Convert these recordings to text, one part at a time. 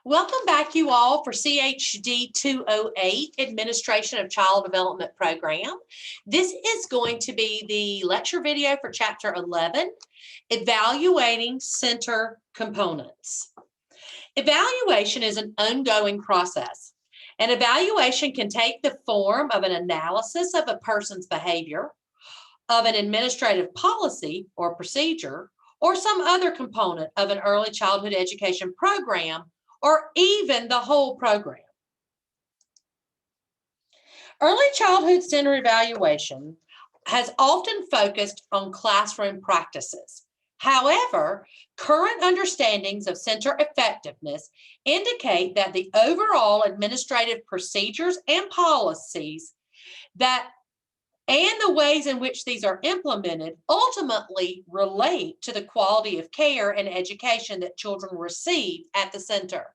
Welcome back, you all, for CHD 208, Administration of Child Development Program. This is going to be the lecture video for Chapter 11, Evaluating Center Components. Evaluation is an ongoing process. An evaluation can take the form of an analysis of a person's behavior, of an administrative policy or procedure, or some other component of an early childhood education program, or even the whole program. Early childhood center evaluation has often focused on classroom practices. However, current understandings of center effectiveness indicate that the overall administrative procedures and policies and the ways in which these are implemented ultimately relate to the quality of care and education that children receive at the center.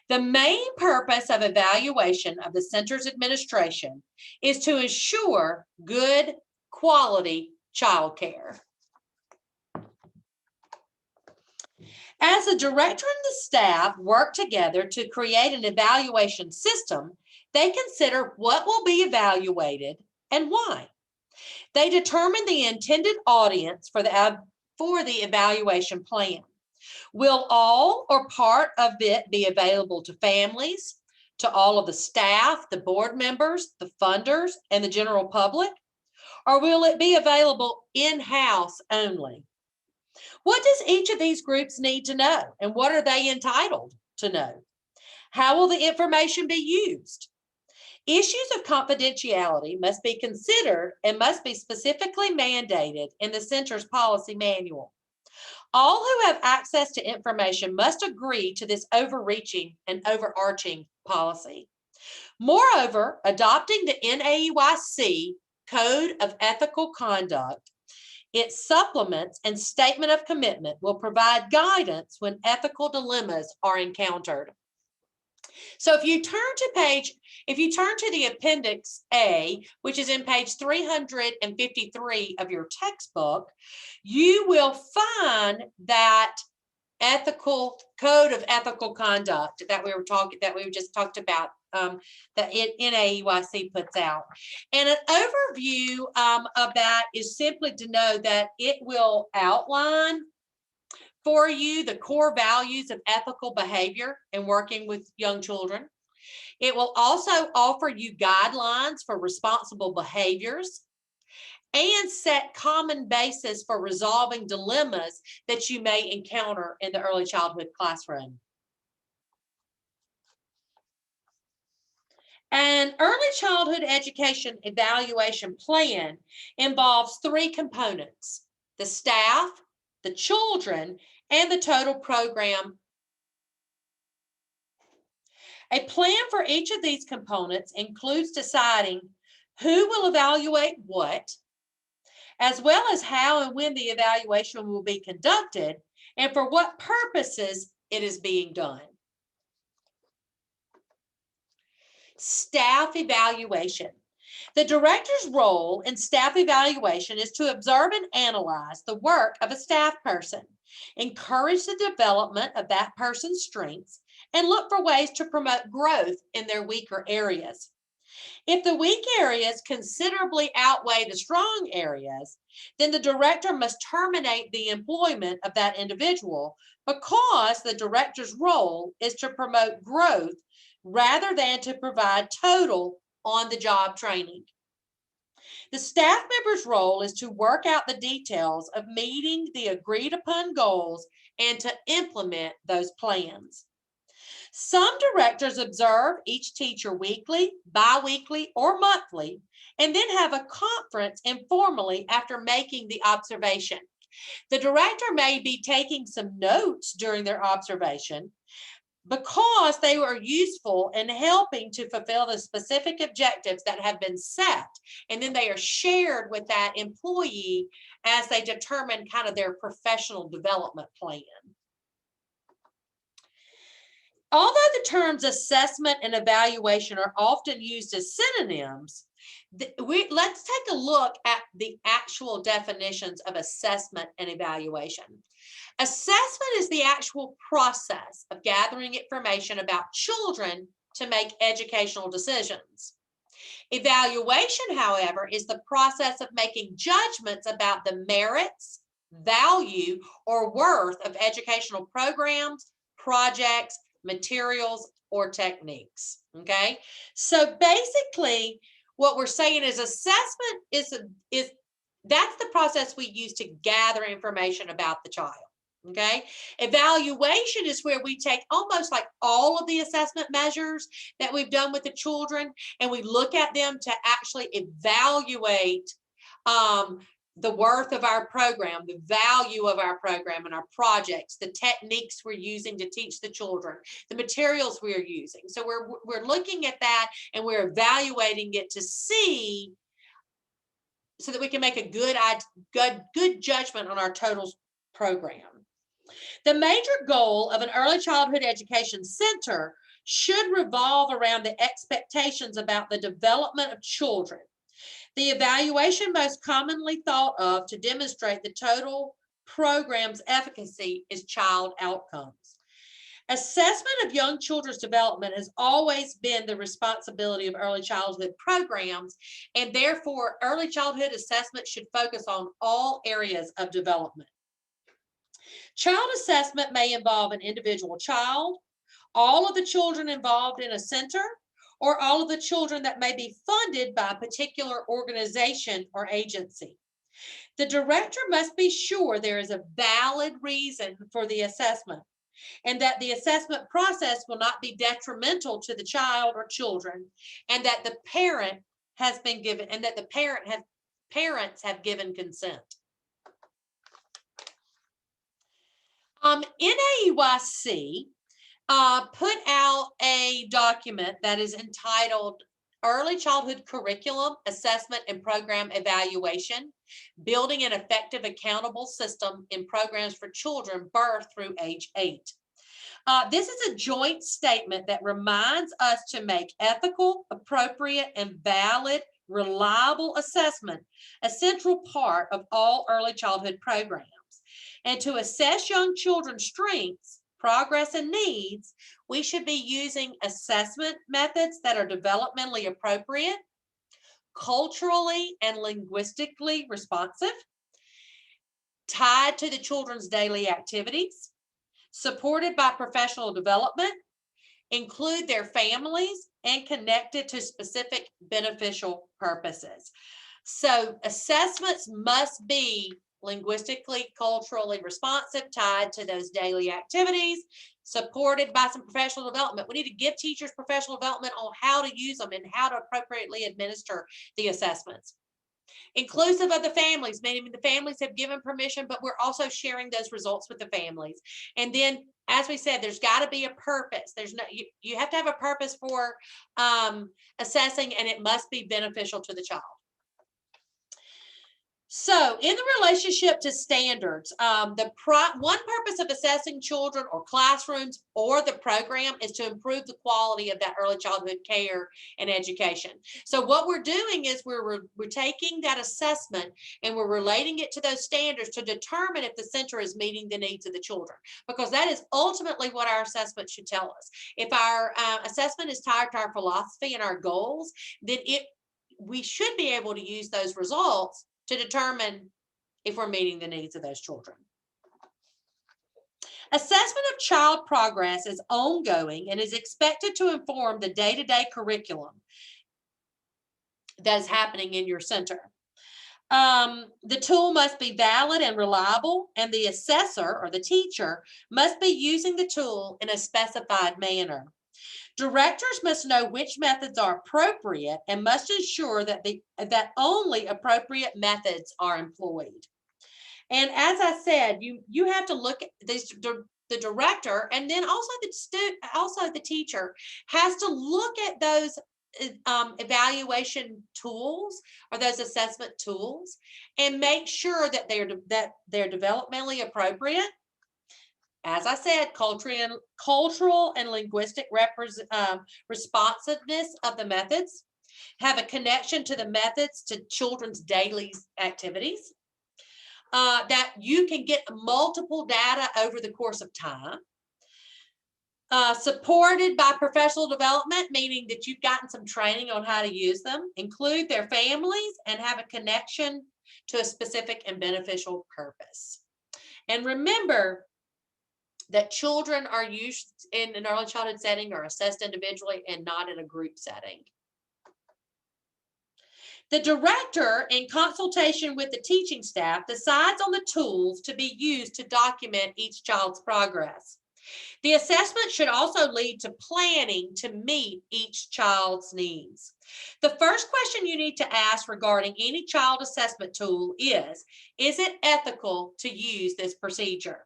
The main purpose of evaluation of the center's administration is to ensure good quality child care. As the director and the staff work together to create an evaluation system, they consider what will be evaluated and why. They determine the intended audience for the evaluation plan. Will all or part of it be available to families, to all of the staff, the board members, the funders, and the general public? Or will it be available in-house only? What does each of these groups need to know, and what are they entitled to know? How will the information be used? Issues of confidentiality must be considered and must be specifically mandated in the center's policy manual. All who have access to information must agree to this overreaching and overarching policy. Moreover, adopting the NAEYC Code of Ethical Conduct, its supplements and statement of commitment will provide guidance when ethical dilemmas are encountered. So if you turn to the Appendix A, which is in page 353 of your textbook, you will find that ethical code of ethical conduct that we just talked about, that NAEYC puts out. And an overview of that is simply to know that it will outline for you the core values of ethical behavior and working with young children. It will also offer you guidelines for responsible behaviors and set common basis for resolving dilemmas that you may encounter in the early childhood classroom. An early childhood education evaluation plan involves three components: the staff, the children, and the total program. A plan for each of these components includes deciding who will evaluate what, as well as how and when the evaluation will be conducted and for what purposes it is being done. Staff evaluation. The director's role in staff evaluation is to observe and analyze the work of a staff person, encourage the development of that person's strengths, and look for ways to promote growth in their weaker areas. If the weak areas considerably outweigh the strong areas, then the director must terminate the employment of that individual, because the director's role is to promote growth rather than to provide total on-the-job training. The staff member's role is to work out the details of meeting the agreed upon goals and to implement those plans. Some directors observe each teacher weekly, bi-weekly, or monthly, and then have a conference informally after making the observation. The director may be taking some notes during their observation because they were useful in helping to fulfill the specific objectives that have been set, and then they are shared with that employee as they determine kind of their professional development plan. Although the terms assessment and evaluation are often used as synonyms, let's take a look at the actual definitions of assessment and evaluation. Assessment is the actual process of gathering information about children to make educational decisions. Evaluation, however, is the process of making judgments about the merits, value, or worth of educational programs, projects, materials, or techniques. Okay, so basically, what we're saying is assessment is that's the process we use to gather information about the child. Okay, evaluation is where we take almost like all of the assessment measures that we've done with the children and we look at them to actually evaluate the worth of our program, the value of our program and our projects, the techniques we're using to teach the children, the materials we're using. So we're looking at that and we're evaluating it to see so that we can make a good judgment on our total program. The major goal of an early childhood education center should revolve around the expectations about the development of children. The evaluation most commonly thought of to demonstrate the total program's efficacy is child outcomes. Assessment of young children's development has always been the responsibility of early childhood programs, and therefore early childhood assessment should focus on all areas of development. Child assessment may involve an individual child, all of the children involved in a center, or all of the children that may be funded by a particular organization or agency. The director must be sure there is a valid reason for the assessment and that the assessment process will not be detrimental to the child or children, and that the parent has been given and that the parents have given consent. NAEYC put out a document that is entitled Early Childhood Curriculum Assessment and Program Evaluation, Building an Effective Accountable System in Programs for Children Birth through age 8. This is a joint statement that reminds us to make ethical, appropriate, and valid, reliable assessment a central part of all early childhood programs. And to assess young children's strengths, progress, and needs, we should be using assessment methods that are developmentally appropriate, culturally and linguistically responsive, tied to the children's daily activities, supported by professional development, include their families, and connected to specific beneficial purposes. So assessments must be linguistically, culturally responsive, tied to those daily activities, supported by some professional development. We need to give teachers professional development on how to use them and how to appropriately administer the assessments. Inclusive of the families, meaning the families have given permission, but we're also sharing those results with the families. And then, as we said, there's got to be a purpose. There's no, you have to have a purpose for assessing, and it must be beneficial to the child. So in the relationship to standards, one purpose of assessing children or classrooms or the program is to improve the quality of that early childhood care and education. So what we're doing is we're taking that assessment and we're relating it to those standards to determine if the center is meeting the needs of the children, because that is ultimately what our assessment should tell us. If our assessment is tied to our philosophy and our goals, then we should be able to use those results to determine if we're meeting the needs of those children. Assessment of child progress is ongoing and is expected to inform the day-to-day curriculum that is happening in your center. The tool must be valid and reliable, and the assessor or the teacher must be using the tool in a specified manner. Directors must know which methods are appropriate and must ensure that only appropriate methods are employed. And as I said, you have to look at the director, and then also the teacher has to look at those evaluation tools or those assessment tools and make sure that they're developmentally appropriate. As I said, cultural and linguistic responsiveness of the methods, have a connection to the methods to children's daily activities, that you can get multiple data over the course of time. Supported by professional development, meaning that you've gotten some training on how to use them, include their families, and have a connection to a specific and beneficial purpose. And remember that children are used in an early childhood setting or assessed individually and not in a group setting. The director, in consultation with the teaching staff, decides on the tools to be used to document each child's progress. The assessment should also lead to planning to meet each child's needs. The first question you need to ask regarding any child assessment tool is it ethical to use this procedure?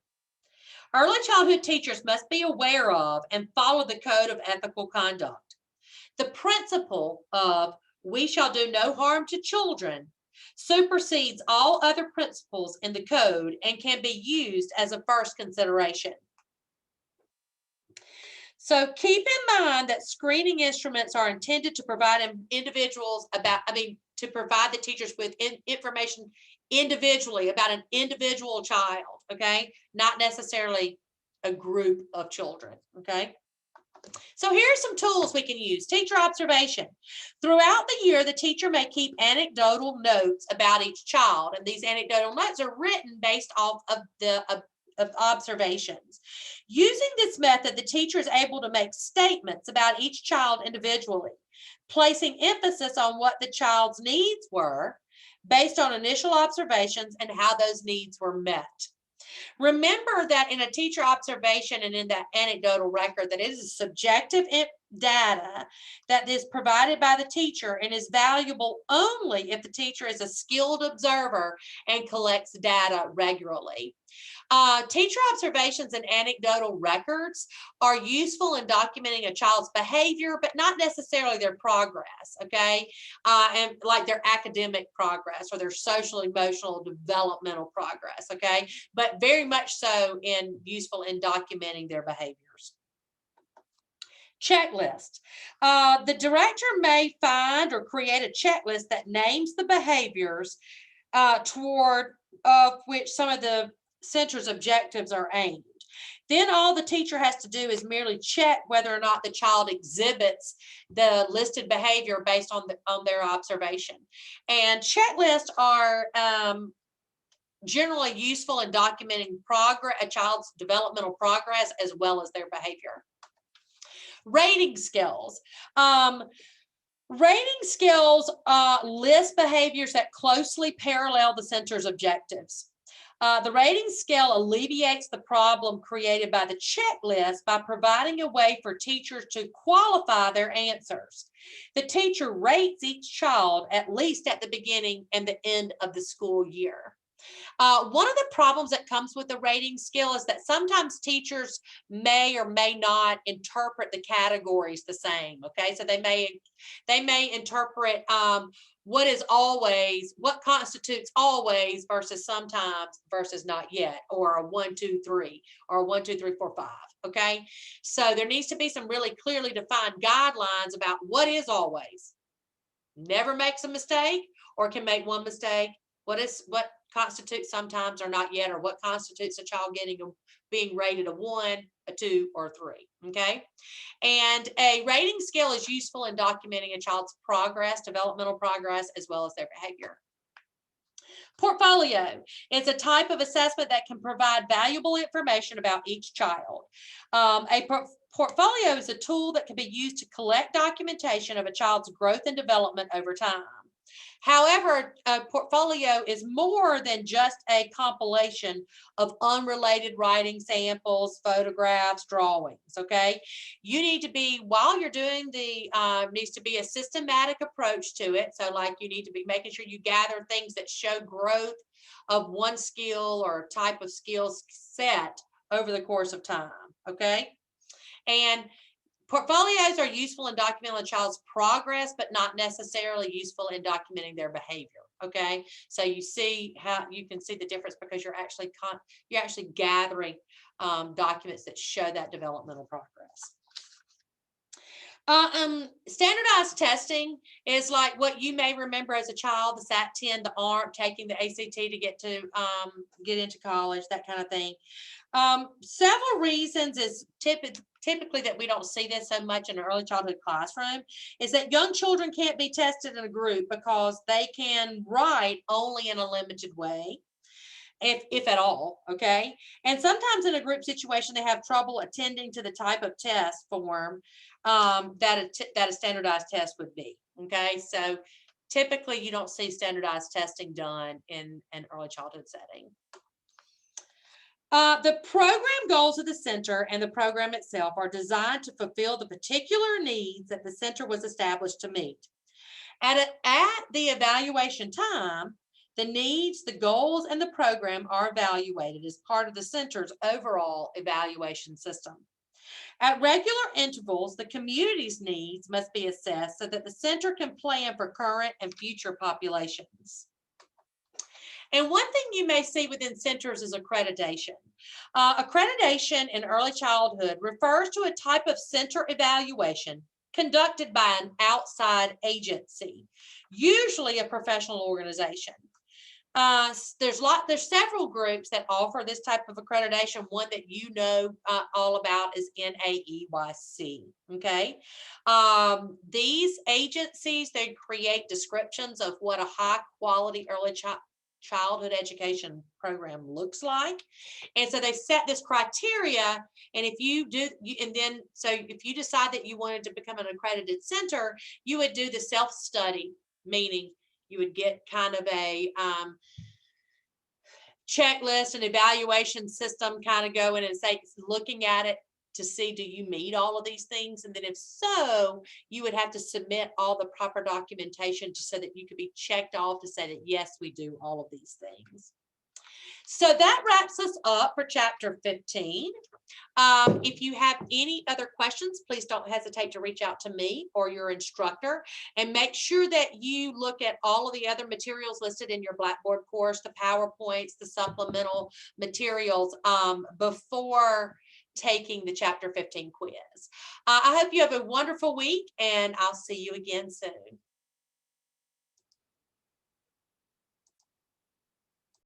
Early childhood teachers must be aware of and follow the code of ethical conduct. The principle of "we shall do no harm to children" supersedes all other principles in the code and can be used as a first consideration. So keep in mind that screening instruments are intended to provide to provide the teachers with information individually about an individual child, okay? Not necessarily a group of children, okay? So here are some tools we can use. Teacher observation. Throughout the year, the teacher may keep anecdotal notes about each child, and these anecdotal notes are written based off of the observations. Using this method, the teacher is able to make statements about each child individually, placing emphasis on what the child's needs were based on initial observations and how those needs were met. Remember that in a teacher observation and in that anecdotal record, that it is subjective data that is provided by the teacher and is valuable only if the teacher is a skilled observer and collects data regularly. Teacher observations and anecdotal records are useful in documenting a child's behavior, but not necessarily their progress, okay? And like their academic progress or their social, emotional, developmental progress, okay? But very much so useful in documenting their behaviors. Checklist. The director may find or create a checklist that names the behaviors toward which some of the center's objectives are aimed. Then all the teacher has to do is merely check whether or not the child exhibits the listed behavior based on their observation. And checklists are generally useful in documenting a child's developmental progress as well as their behavior. Rating scales. Rating scales list behaviors that closely parallel the center's objectives. The rating scale alleviates the problem created by the checklist by providing a way for teachers to qualify their answers. The teacher rates each child at least at the beginning and the end of the school year. One of the problems that comes with the rating scale is that sometimes teachers may or may not interpret the categories the same. Okay, so they may interpret what constitutes always versus sometimes versus not yet, or a 1, 2, 3, or 1, 2, 3, 4, 5. Okay, so there needs to be some really clearly defined guidelines about what is always. Never makes a mistake or can make one mistake. What constitutes sometimes or not yet, or what constitutes a child being rated a 1, a 2, or a 3. Okay, and a rating scale is useful in documenting a child's progress, developmental progress, as well as their behavior. Portfolio is a type of assessment that can provide valuable information about each child. Portfolio is a tool that can be used to collect documentation of a child's growth and development over time. However, a portfolio is more than just a compilation of unrelated writing samples, photographs, drawings, okay? You need to be, while you're doing needs to be a systematic approach to it. So like you need to be making sure you gather things that show growth of one skill or type of skills set over the course of time, okay? And portfolios are useful in documenting a child's progress, but not necessarily useful in documenting their behavior. Okay, so you see how you can see the difference because you're actually gathering documents that show that developmental progress. Standardized testing is like what you may remember as a child, the SAT-10, the ARP, taking the ACT to get into college, that kind of thing. Several reasons is typically that we don't see this so much in an early childhood classroom is that young children can't be tested in a group because they can write only in a limited way, if at all, okay? And sometimes in a group situation, they have trouble attending to the type of test form that a standardized test would be, okay? So typically you don't see standardized testing done in an early childhood setting. The program goals of the center and the program itself are designed to fulfill the particular needs that the center was established to meet. At the evaluation time, the needs, the goals, and the program are evaluated as part of the center's overall evaluation system. At regular intervals, the community's needs must be assessed so that the center can plan for current and future populations. And one thing you may see within centers is accreditation. Accreditation in early childhood refers to a type of center evaluation conducted by an outside agency, usually a professional organization. There's several groups that offer this type of accreditation. One that you know all about is NAEYC. Okay, these agencies, they create descriptions of what a high quality early childhood education program looks like, and so they set this criteria. And if you do, if you decide that you wanted to become an accredited center, you would do the self-study, meaning you would get kind of a checklist and evaluation system kind of going and say, looking at it to see, do you meet all of these things? And then if so, you would have to submit all the proper documentation so that you could be checked off to say that, yes, we do all of these things. So that wraps us up for chapter 15. If you have any other questions, please don't hesitate to reach out to me or your instructor, and make sure that you look at all of the other materials listed in your Blackboard course, the PowerPoints, the supplemental materials, before taking the chapter 15 quiz. I hope you have a wonderful week, and I'll see you again soon.